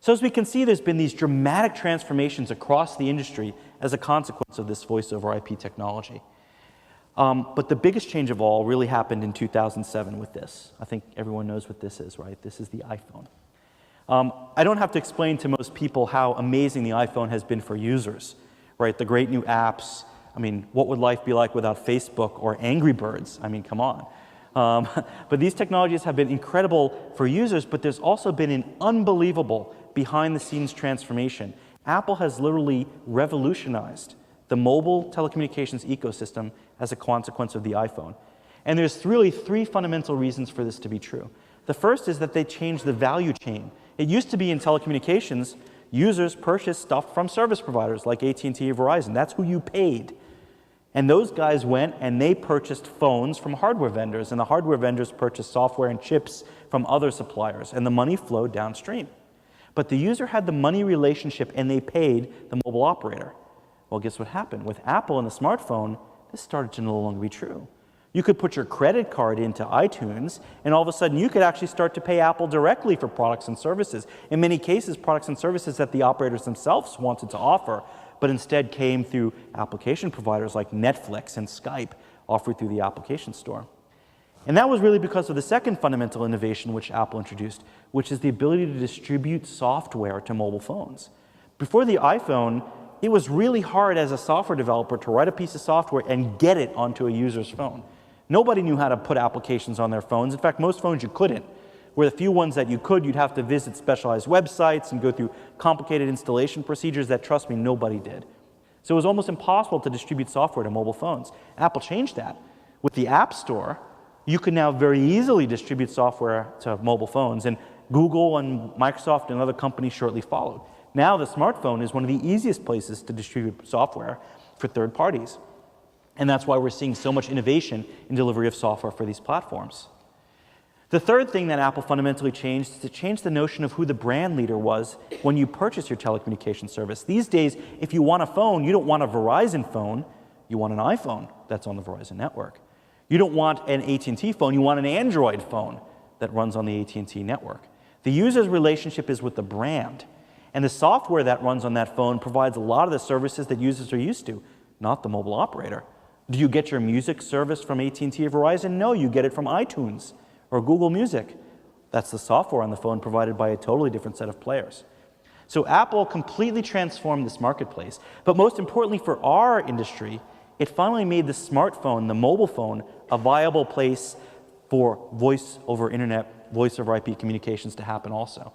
So as we can see, there's been these dramatic transformations across the industry as a consequence of this voice over IP technology. But the biggest change of all really happened in 2007 with this. I think everyone knows what this is, right? This is the iPhone. I don't have to explain to most people how amazing the iPhone has been for users, right? The great new apps. I mean, what would life be like without Facebook or Angry Birds? I mean, come on. But these technologies have been incredible for users, but there's also been an unbelievable behind-the-scenes transformation. Apple has literally revolutionized the mobile telecommunications ecosystem as a consequence of the iPhone. And there's really three fundamental reasons for this to be true. The first is that they changed the value chain. It used to be in telecommunications, users purchased stuff from service providers like AT&T or Verizon. That's who you paid. And those guys went and they purchased phones from hardware vendors, and the hardware vendors purchased software and chips from other suppliers, and the money flowed downstream. But the user had the money relationship and they paid the mobile operator. Well, guess what happened? With Apple and the smartphone, this started to no longer be true. You could put your credit card into iTunes, and all of a sudden you could actually start to pay Apple directly for products and services. In many cases, products and services that the operators themselves wanted to offer, but instead came through application providers like Netflix and Skype, offered through the application store. And that was really because of the second fundamental innovation which Apple introduced, which is the ability to distribute software to mobile phones. Before the iPhone, it was really hard as a software developer to write a piece of software and get it onto a user's phone. Nobody knew how to put applications on their phones. In fact, most phones you couldn't. Where the few ones that you could, you'd have to visit specialized websites and go through complicated installation procedures that, trust me, nobody did. So it was almost impossible to distribute software to mobile phones. Apple changed that. With the App Store, you can now very easily distribute software to mobile phones, and Google and Microsoft and other companies shortly followed. Now the smartphone is one of the easiest places to distribute software for third parties. And that's why we're seeing so much innovation in delivery of software for these platforms. The third thing that Apple fundamentally changed is to change the notion of who the brand leader was when you purchase your telecommunications service. These days, if you want a phone, you don't want a Verizon phone, you want an iPhone that's on the Verizon network. You don't want an AT&T phone, you want an Android phone that runs on the AT&T network. The user's relationship is with the brand, and the software that runs on that phone provides a lot of the services that users are used to, not the mobile operator. Do you get your music service from AT&T or Verizon? No, you get it from iTunes or Google Music. That's the software on the phone provided by a totally different set of players. So Apple completely transformed this marketplace. But most importantly for our industry, it finally made the smartphone, the mobile phone, a viable place for voice over internet, voice over IP communications to happen also.